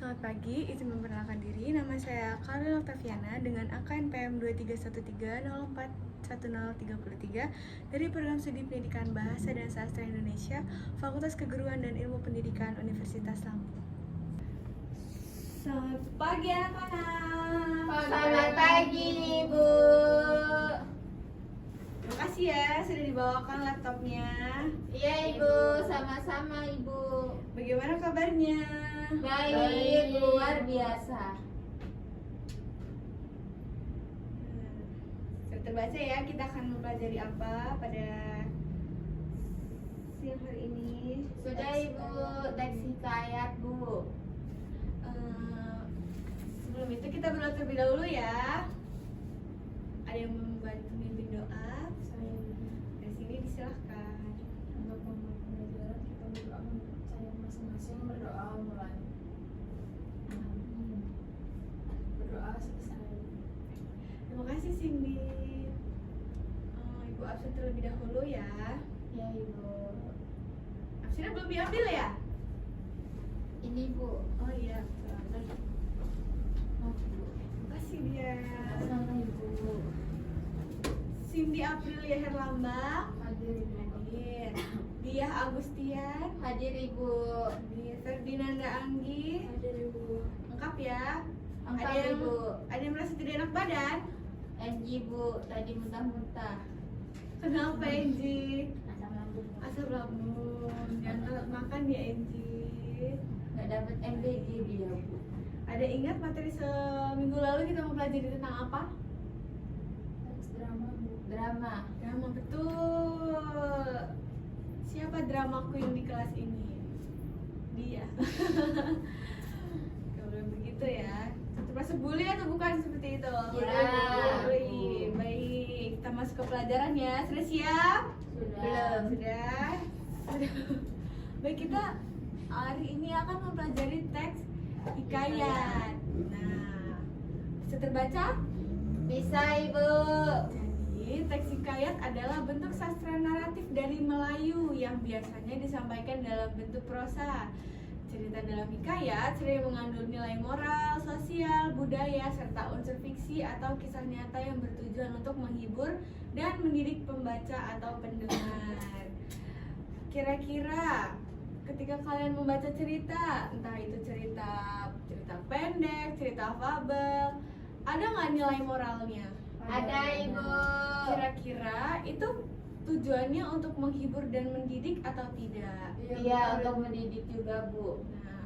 Selamat pagi, izin memperkenalkan diri. Nama saya Karel Octaviana dengan angka NPM 2313041033 dari Program Studi Pendidikan Bahasa dan Sastra Indonesia, Fakultas Keguruan dan Ilmu Pendidikan Universitas Lampung. Selamat pagi anak-anak. Selamat pagi, Ibu. Terima kasih ya sudah dibawakan laptopnya. Iya, Ibu. Sama-sama, Ibu. Bagaimana kabarnya? Baik, luar biasa. Sudah terbaca ya, kita akan mempelajari apa pada siang hari ini? Sudah, Ibu. Teks hikayat, Bu. Sebelum itu kita berdoa terlebih dahulu ya. Ada yang membantu memimpin doa? Dari sini disilahkan. Untuk memulai pembelajaran kita berdoa menurut saya masing-masing berdoa mulai. Berdoa selesai. Terima kasih Cindy. Ibu absen terlebih dahulu ya. Ya, Ibu. Absennya belum diambil ya? Ini, Bu. Oh iya. Terima kasih dia. Sama Ibu. Cindy Aprilia Herlambang. Hadir Ibu. Hadir. Diah Agustian. Hadir, Ibu. Hadir. Ferdinanda Anggi. Hadir Ibu. Lengkap ya. Angkat, Ada yang- Ibu. Ada yang merasa tidak enak badan? Enji, Bu. Tadi muntah-muntah. Kenapa Enji? Asam lambung. Asam lambung. Jangan telat makan ya Enji. Nggak dapat MBG dia, Bu. Ada ingat materi seminggu lalu kita mempelajari tentang apa? Teks drama Bu. Drama. Drama, betul. Siapa drama queen di kelas ini? Dia. Gak boleh begitu ya. Termasuk bully atau bukan seperti itu? Ya. Bully. Baik, kita masuk ke pelajaran ya. Sudah siap? Sudah. Sudah. Baik, kita hari ini akan mempelajari teks hikayat. Nah, bisa terbaca? Bisa, Ibu. Jadi, teks hikayat adalah bentuk sastra naratif dari Melayu yang biasanya disampaikan dalam bentuk prosa. Cerita dalam hikayat sering mengandung nilai moral, sosial, budaya, serta unsur fiksi atau kisah nyata yang bertujuan untuk menghibur dan mendidik pembaca atau pendengar. Kira-kira ketika kalian membaca cerita, entah itu cerita pendek, cerita fabel, ada nggak nilai moralnya? Ada, Ibu. Kira-kira itu tujuannya untuk menghibur dan mendidik atau tidak? Iya, untuk mendidik juga, Bu. Nah,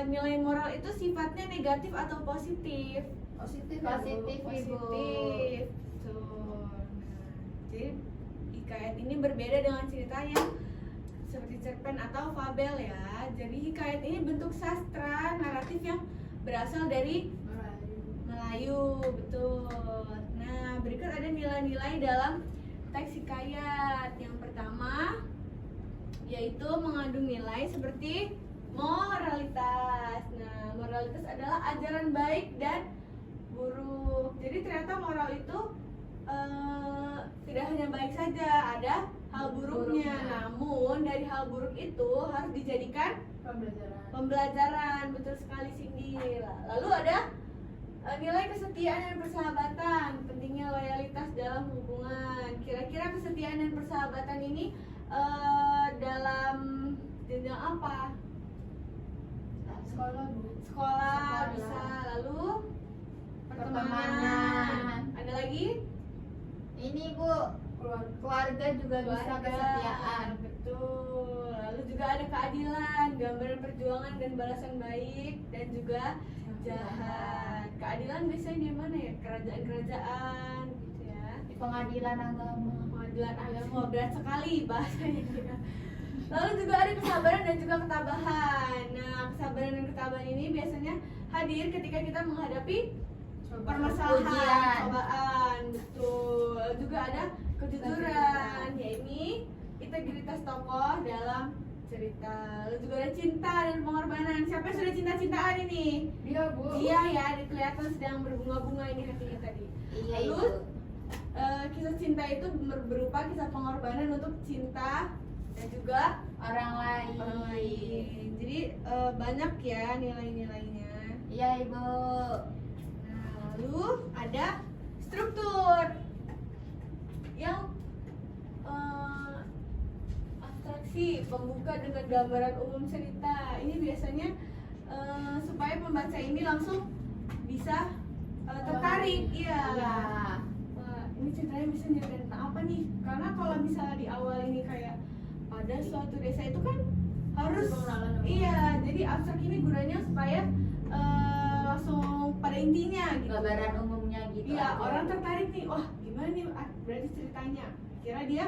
nilai moral itu sifatnya negatif atau positif? Positif. Positif, Ibu. Positif. Tuh. Nah, jadi hikayat ini berbeda dengan cerita yang seperti cerpen atau fabel ya. Jadi hikayat ini bentuk sastra naratif yang berasal dari Melayu, betul. Nah, berikut ada nilai-nilai dalam teks hikayat. Yang pertama yaitu mengandung nilai seperti moralitas. Nah, moralitas adalah ajaran baik dan buruk. Jadi ternyata moral itu tidak hanya baik saja, ada hal buruknya. Namun dari hal buruk itu harus dijadikan pembelajaran. Betul sekali Cindy. Lalu ada nilai kesetiaan dan persahabatan, pentingnya loyalitas dalam hubungan. Kira-kira kesetiaan dan persahabatan ini dalam jenjang apa? Sekolah Bu. Sekolah bisa, lalu Pertemanan. Ada lagi? Ini, Bu. Keluarga juga bisa kesetiaan. Betul. Lalu juga ada keadilan, gambaran perjuangan dan balasan baik, dan juga jahat. Keadilan biasanya di mana ya? Kerajaan-kerajaan gitu ya. Di pengadilan agama. Pengadilan agama, berat sekali bahasanya dia. Lalu juga ada kesabaran dan juga ketabahan. Nah, kesabaran dan ketabahan ini biasanya hadir ketika kita menghadapi permasalahan, Ujian. cobaan, betul. Lalu juga ada kejujuran, yaitu integritas tokoh dalam cerita. Lalu juga ada cinta dan pengorbanan. Siapa yang sudah cinta-cintaan ini? Dia Bu. Dia ya, kelihatan sedang berbunga-bunga ini hatinya tadi. Iya, Lalu Ibu. kisah cinta itu berupa kisah pengorbanan untuk cinta dan juga orang lain. orang lain. Jadi banyak ya nilai-nilainya. Iya Ibu. Nah, lalu ada struktur yang abstraksi, pembuka dengan gambaran umum cerita. Ini biasanya supaya pembaca ini langsung bisa tertarik. Iya. Iya. Wah, ini ceritanya bisa nyeritain tentang apa nih? Karena kalau misalnya di awal ini kayak pada suatu desa itu kan harus Pengenalan sama iya, jadi abstrak ini gunanya supaya langsung pada intinya gitu. Gambaran umumnya gitu. Iya, aja. orang tertarik nih. Wah, gimana nih berarti ceritanya? Kira dia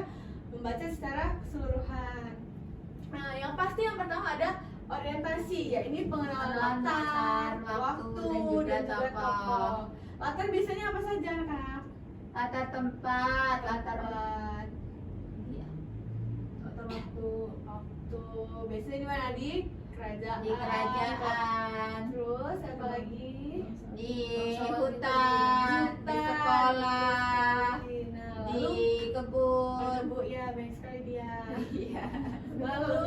membaca secara keseluruhan. Nah, yang pasti yang pertama ada orientasi, ya ini pengenalan Pengenalan latar, latar, waktu, dan juga tokoh. Latar biasanya apa saja anak-anak? Latar tempat, latar Tempat, iya. latar waktu. Biasanya di mana? Di kerajaan. Di kerajaan, Terus apa lagi? di Bangsawan hutan, di Hutan. sekolah, Nah, di lalu kebun. Bu ya, banyak sekali dia. Iya. Lalu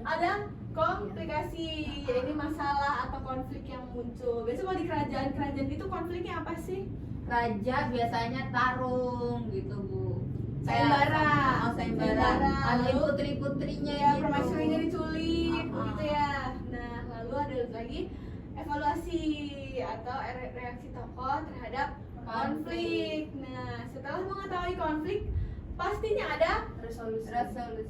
ada komplikasi, ya ini masalah atau konflik yang muncul. Biasanya kalau di kerajaan itu konfliknya apa sih? Raja biasanya tarung gitu Bu. Sayembara. Oh, sayembara. Sayembara. Ambil Lalu putri-putrinya Ya, gitu. permaisurinya diculik, Ah. gitu ya. Nah, lalu ada lagi evaluasi atau reaksi tokoh terhadap konflik. Nah, setelah mengetahui konflik, pastinya ada resolusi.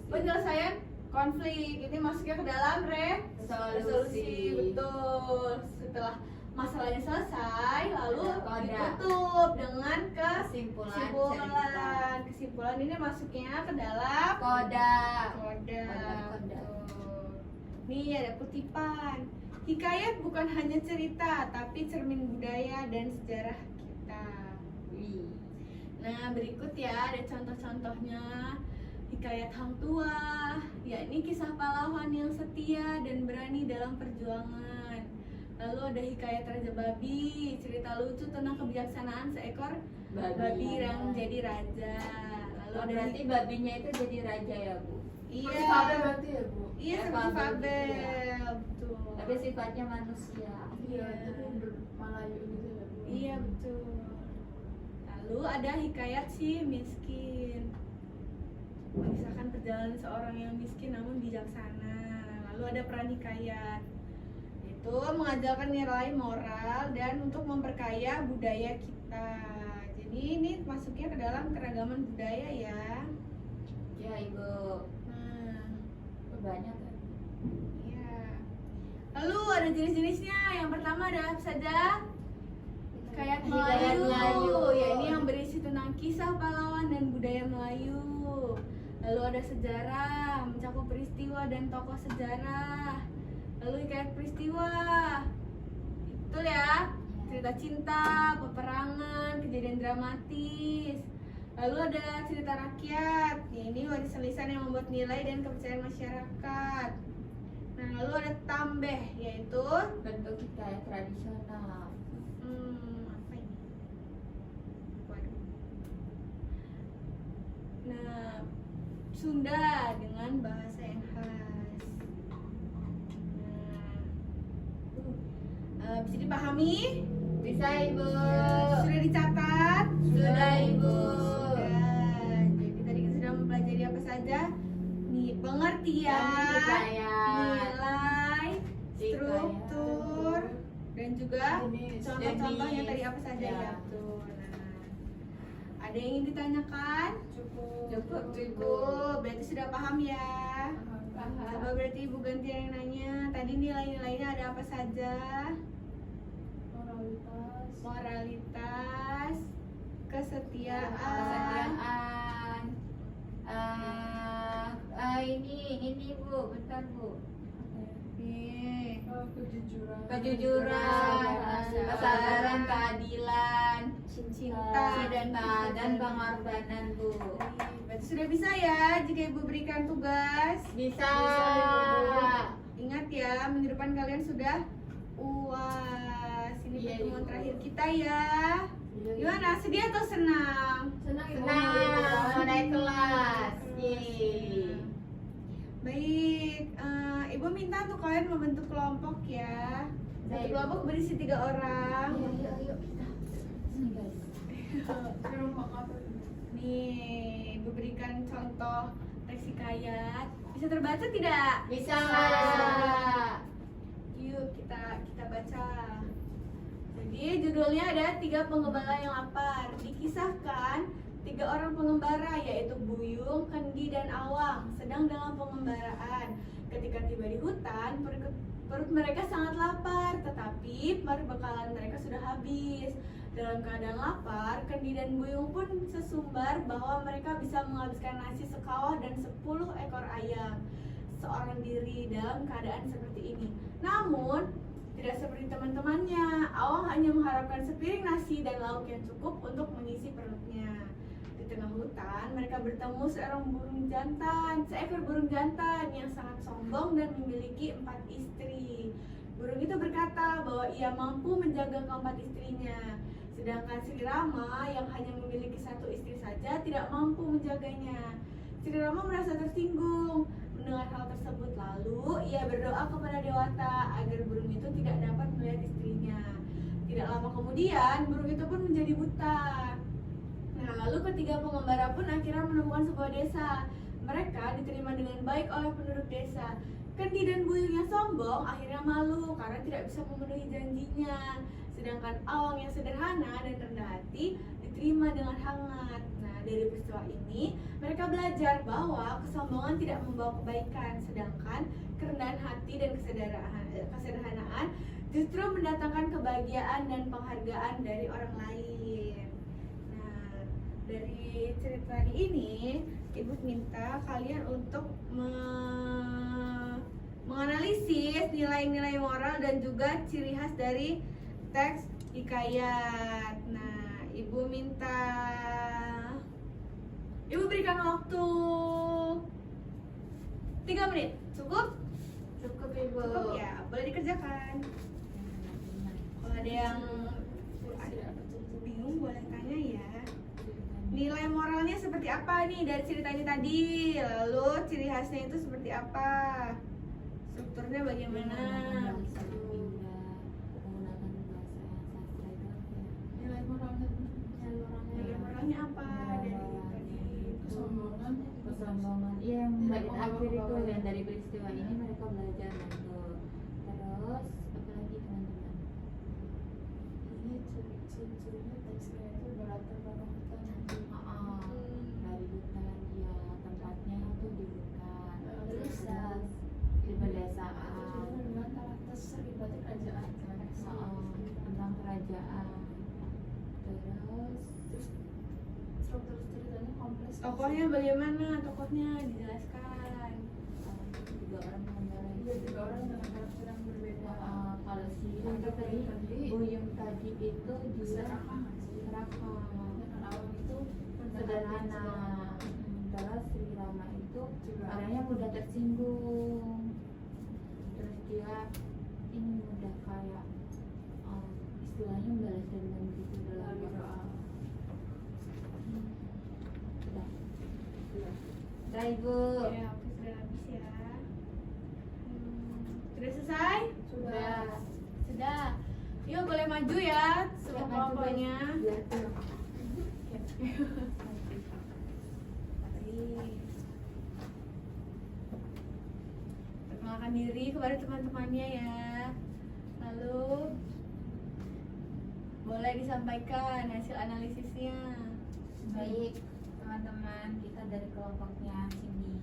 penyelesaian konflik. Ini masuknya ke dalam resolusi. Betul. Setelah masalahnya selesai, lalu Ada koda. ditutup dengan Kesimpulan cerita. kesimpulan ini masuknya ke dalam Koda. koda. Koda. Betul. Nih ada kutipan. Hikayat bukan hanya cerita, tapi cermin budaya dan sejarah kita. Wih. Nah, berikut ya ada contoh-contohnya. Hikayat Hang Tuah, yakni kisah pahlawan yang setia dan berani dalam perjuangan. Lalu ada hikayat Raja Babi, cerita lucu tentang kebijaksanaan seekor babi yang menjadi raja. Lalu Oh, ada berarti babinya itu jadi raja ya Bu? iya, berarti ya Bu. iya Ya, seperti fabel gitu fabel, ya. betul. Tapi sifatnya manusia. Iya, tapi Melayu gitu ya Bu. Iya betul. Lalu ada hikayat si miskin, mengisahkan perjalanan seorang yang miskin namun bijaksana. Lalu ada peran hikayat, itu mengajarkan nilai moral dan untuk memperkaya budaya kita. Jadi ini masuknya ke dalam keragaman budaya ya. Ya Ibu. Nah, Banyak kan? iya. Lalu ada jenis-jenisnya. Yang pertama ada apa saja? Hikayat Hikayat Melayu. Melayu. Ya ini yang berisi tentang kisah pahlawan dan budaya Melayu. Lalu ada sejarah, mencakup peristiwa dan tokoh sejarah. Lalu hikayat peristiwa, betul ya, cerita cinta, peperangan, kejadian dramatis. Lalu ada cerita rakyat, ya, ini warisan lisan yang membuat nilai dan kepercayaan masyarakat. Nah, lalu ada tambeh, yaitu Bentuk hikayat tradisional. apa ini? Waduh. Nah, Sunda dengan bahasa yang khas. Nah, bisa dipahami? Bisa Ibu. Sudah dicatat? Sudah Ibu. Sudah. Jadi tadi kita sudah mempelajari apa saja? Nih, pengertian, Hikayat. nilai, struktur, dan juga Jenis. contoh-contohnya Jenis. tadi apa saja Ya. ya? Betul. Nah, ada yang ingin ditanyakan? Cukup. Cukup, berarti sudah paham ya? Coba berarti Ibu ganti yang nanya. Tadi nilai-nilainya ada apa saja? Moralitas. Moralitas, kesetiaan, Kesetiaan. Ini Bu, bentar Bu. nih, Kejujuran. Kejujuran, kesabaran, keadilan, cinta dan pengorbanan Bu. Berarti sudah bisa ya jika Ibu berikan tugas. Bisa. Ingat ya, minggu depan kalian sudah UAS. Ini Iya, pertemuan Ibu. terakhir kita ya. Gimana? Sedih atau senang? Senang Ibu. Senang mau naik kelas. Yeay. Baik, Ibu minta untuk kalian membentuk kelompok ya. Satu Baik. kelompok berisi 3 orang. Ayo kita. Sini guys. Nih, Ibu berikan contoh teks hikayat. Bisa terbaca tidak? Bisa. Yuk kita baca. Jadi judulnya ada 3 pengembala yang lapar. Dikisahkan 3 orang pengembara yaitu Buyung, Kendi, dan Awang sedang dalam pengembaraan. Ketika tiba di hutan, perut mereka sangat lapar, tetapi perbekalan mereka sudah habis. Dalam keadaan lapar, Kendi dan Buyung pun sesumbar bahwa mereka bisa menghabiskan nasi sekawah dan 10 ekor ayam seorang diri dalam keadaan seperti ini. Namun, tidak seperti teman-temannya, Awang hanya mengharapkan sepiring nasi dan lauk yang cukup untuk mengisi perutnya. Di tengah hutan, mereka bertemu seekor burung jantan yang sangat sombong dan memiliki 4 istri. Burung itu berkata bahwa ia mampu menjaga keempat istrinya, sedangkan Sri Rama yang hanya memiliki 1 istri saja tidak mampu menjaganya. Sri Rama merasa tersinggung mendengar hal tersebut, lalu ia berdoa kepada Dewata agar burung itu tidak dapat melihat istrinya. Tidak lama kemudian, burung itu pun menjadi buta. Nah, lalu ketiga pengembara pun akhirnya menemukan sebuah desa. Mereka diterima dengan baik oleh penduduk desa. Kendi dan Buyung yang sombong akhirnya malu karena tidak bisa memenuhi janjinya. Sedangkan Awang yang sederhana dan rendah hati diterima dengan hangat. Nah, dari peristiwa ini mereka belajar bahwa kesombongan tidak membawa kebaikan, sedangkan kerendahan hati dan kesederhanaan justru mendatangkan kebahagiaan dan penghargaan dari orang lain. Nah, dari cerita ini Ibu minta kalian untuk menganalisis nilai-nilai moral dan juga ciri khas dari teks hikayat. Nah, Ibu berikan waktu 3 menit. Cukup? Cukup Ibu. Cukup ya, boleh dikerjakan. Kalau ada yang bingung boleh tanya ya. Nilai moralnya seperti apa nih dari cerita ini tadi? Lalu ciri khasnya itu seperti apa? Strukturnya bagaimana? Nilai moralnya Nilai moralnya apa dari tadi? kesombongan Iya, yang bagian akhir itu yang dari peristiwa ini mereka belajar itu. Terus apa lagi teman-teman? ini ciri-cirinya teksnya itu berlatar belakang hutan. Dari hutan ya, tempatnya itu di hutan. Terus Di pedesaan. dengan karakter ibadah kerajaan kan. Tentang kerajaan. Terus Struktur ceritanya kompleks. Tokohnya bagaimana? Tokohnya dijelaskan. 3 orang pengembara Iya, 3 orang dengan karakter yang berbeda. kalau si Buyung tadi itu dia Serakah nggak sih? serakah, Dengan Awang itu sederhana. Terus Sri Rama itu orangnya mudah tersinggung. Terus dia ini mudah kayak istilahnya membalas dendam gitu dalam berdoa. Sudah. Sudah Ibu. Ya, oke, sudah habis ya. Sudah selesai? Sudah. Sudah. Yuk boleh maju ya semua kelompoknya. Biar pulang. Perkenalkan diri kepada teman-temannya ya. Lalu boleh disampaikan hasil analisisnya. Baik, teman-teman, kita dari kelompoknya sini.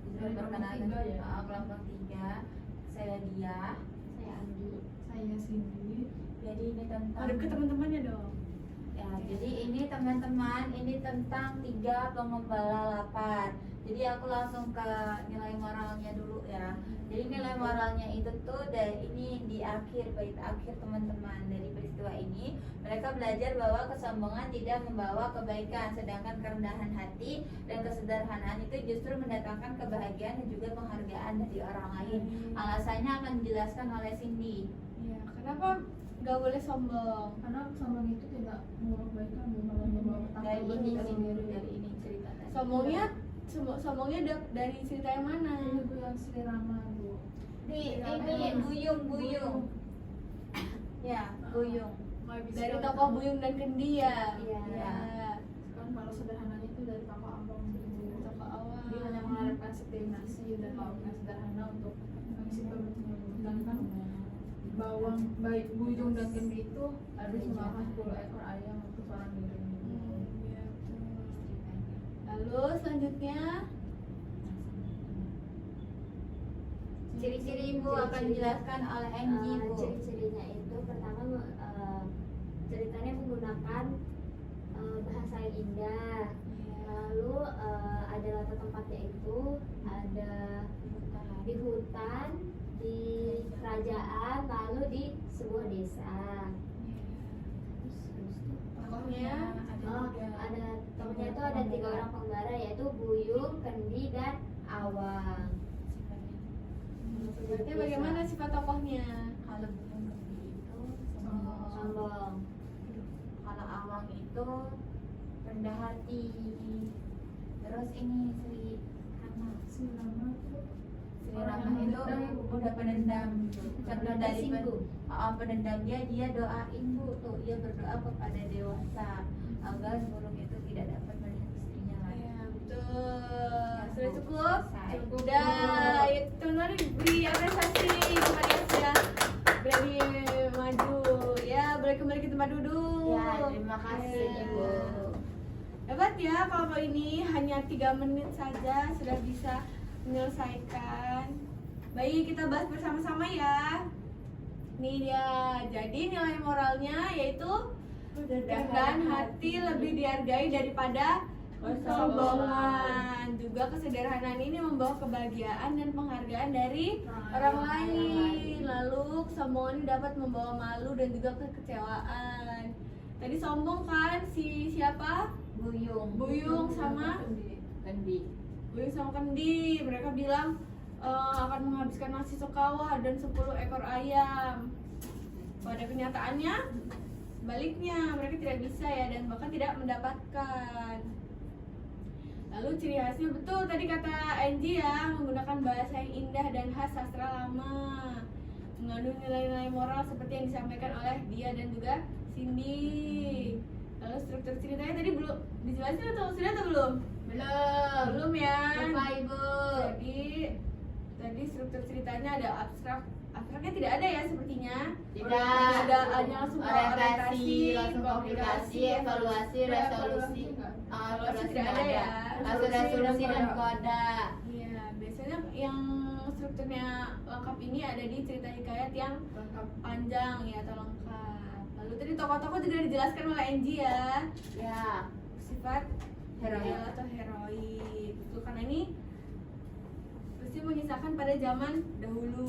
Bisa Dari kelompok perkenalan 3 ya? kelompok 3. Saya Dia, saya Andi. saya Cindy. Jadi ini tentang Hadap ke teman-temannya dong. ya, jadi ini teman-teman, ini tentang 3 pengembala lapar. Jadi aku langsung ke nilai moralnya dulu ya. Jadi nilai moralnya itu tuh dari ini di bait akhir teman-teman dari peristiwa ini mereka belajar bahwa kesombongan tidak membawa kebaikan, sedangkan kerendahan hati dan kesederhanaan itu justru mendatangkan kebahagiaan dan juga penghargaan dari orang lain. Alasannya akan dijelaskan oleh Cindy. Iya, kenapa nggak boleh sombong? Karena sombong itu tidak membawa kebaikan, malah membawa Dari petaka ini kita sendiri. dari ini cerita tadi. Sombongnya sombongnya dari cerita yang mana? Ini Bu yang Sri Rama Bu. Ini Buyung. Ya, Buyung. Dari tokoh Buyung dan Kendi ya. Iya. Kan kalau sederhananya itu dari Tokoh Ambon Bu. Tokoh awal. Dia hanya mengharapkan setiap nasi dan lauk yang sederhana untuk mengisi kebutuhan. Sedangkan baik Buyung dan Kendi itu harus memakan 10 ekor ayam untuk seorang diri. Iya, betul. Lalu selanjutnya Ciri-ciri Ibu akan dijelaskan oleh Angie Bu. Ciri-cirinya itu pertama ceritanya menggunakan bahasa yang indah. Lalu ada latar tempatnya itu ada di hutan, di kerajaan, lalu di sebuah desa. tokohnya Ada tokohnya itu ada 3 orang pembara yaitu Buyung, Kendi, dan Awang. berarti bagaimana sifat tokohnya? Kalau Buyung Kendi itu Sombong. Kalau Awang itu rendah hati. Terus ini Sri Rama. Sri Rama itu Sri Rama itu udah pendendam. Karena dari pendendam dia doain Bu tuh, dia berdoa kepada dewasa agar burung itu tidak dapat melihat istrinya lagi. Ya, betul. Sudah cukup? Selesai. Udah, ya teman-teman beri apresiasi kepada yang sudah berani maju. Ya, boleh kembali ke tempat duduk. Ya, terima kasih Ya. Ibu. Hebat ya, kalau ini hanya 3 menit saja sudah bisa menyelesaikan. Baik, kita bahas bersama-sama ya. Nih dia, jadi nilai moralnya yaitu kerendahan hati lebih dihargai daripada kesombongan. Juga kesederhanaan ini membawa kebahagiaan dan penghargaan dari orang lain. Lalu kesombongan ini dapat membawa malu dan juga kekecewaan. Tadi sombong kan siapa? Buyung sama Kendi. Buyung sama Kendi. Mereka bilang akan menghabiskan nasi sekawa dan 10 ekor ayam. Pada kenyataannya sebaliknya, mereka tidak bisa ya dan bahkan tidak mendapatkan. Lalu ciri khasnya betul tadi kata Angie ya, menggunakan bahasa yang indah dan khas sastra lama, mengandung nilai-nilai moral seperti yang disampaikan oleh dia dan juga Cindy. Lalu struktur ceritanya tadi belum dijelasin atau sudah atau belum? Belum ya. Lupa Ibu. Tadi struktur ceritanya ada abstraknya tidak ada ya sepertinya. Tidak. Ada hanya langsung ke orientasi, langsung komunikasi, evaluasi, resolusi. Evaluasi tidak ada ya. Langsung resolusi dan kode. Iya, biasanya yang strukturnya lengkap ini ada di cerita hikayat yang panjang ya atau lengkap. Lalu tadi tokoh-tokoh juga dijelaskan oleh Angie ya. Ya. Sifat Heroik. atau heroik. Itu karena ini pasti mengisahkan pada zaman dahulu.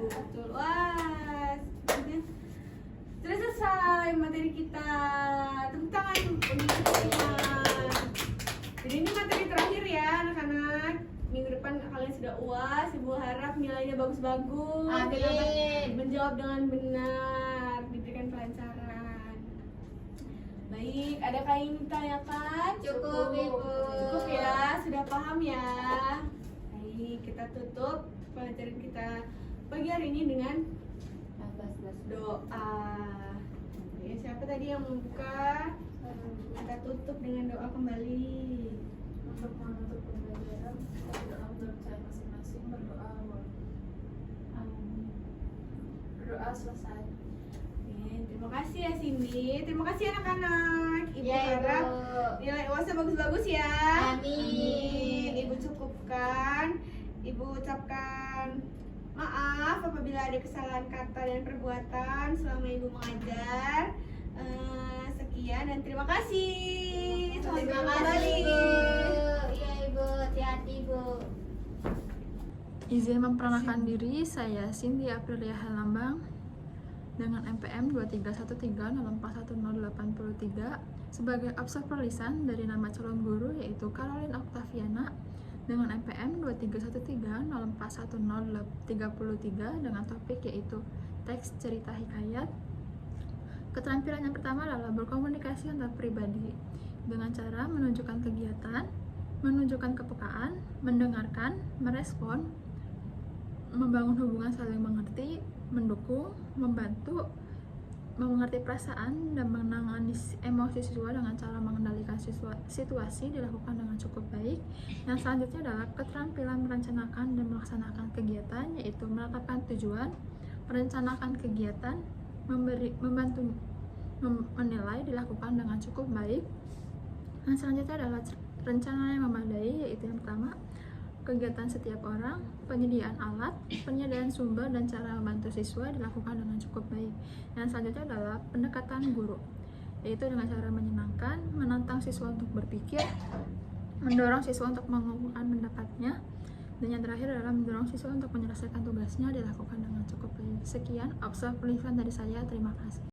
Betul. Wah, sepertinya sudah selesai materi kita. Tepuk tangan untuk teman. Jadi ini materi terakhir ya anak-anak. Minggu depan kalian sudah UAS. Ibu harap nilainya bagus-bagus. Amin. Menjawab dengan benar, diberikan kelancaran. Baik, adakah yang ingin ditanyakan? Cukup Ibu. Cukup ya, sudah paham ya. Baik, kita tutup pelajaran kita pagi hari ini dengan doa. Ya, siapa tadi yang membuka? Kita tutup dengan doa kembali. Untuk menutup pembelajaran, kita berdoa dalam cara masing-masing, berdoa. Berdoa selesai. Oke, terima kasih ya Cindy. Terima kasih anak-anak. Ibu Ya, Ibu. harap nilai UASnya bagus-bagus ya. Amin. Ibu cukupkan. Ibu ucapkan maaf apabila ada kesalahan kata dan perbuatan selama Ibu mengajar. Sekian dan terima kasih. Sampai Terima jumpa kasih kembali. Ibu. Iya Ibu, hati-hati Ibu. Izin memperkenalkan diri, saya Cindy Aprilia Halambang dengan MPM 23130418083 sebagai observer lisan dari nama calon guru yaitu Caroline Octaviana dengan MPM 23130410333 dengan topik yaitu teks cerita hikayat. Keterampilan yang pertama adalah berkomunikasi antar pribadi dengan cara menunjukkan kegiatan, menunjukkan kepekaan, mendengarkan, merespon, membangun hubungan saling mengerti, mendukung, membantu, mengerti perasaan, dan menangani emosi siswa dengan cara mengendalikan situasi dilakukan dengan cukup baik. Yang selanjutnya adalah keterampilan merencanakan dan melaksanakan kegiatan, yaitu menetapkan tujuan, merencanakan kegiatan, membantu menilai dilakukan dengan cukup baik. Yang selanjutnya adalah rencana yang memadai, yaitu yang pertama kegiatan setiap orang, penyediaan alat, penyediaan sumber, dan cara membantu siswa dilakukan dengan cukup baik. Yang selanjutnya adalah pendekatan guru, yaitu dengan cara menyenangkan, menantang siswa untuk berpikir, mendorong siswa untuk mengumpulkan pendapatnya, dan yang terakhir adalah mendorong siswa untuk menyelesaikan tugasnya dilakukan dengan cukup baik. Sekian observasi dari saya, terima kasih.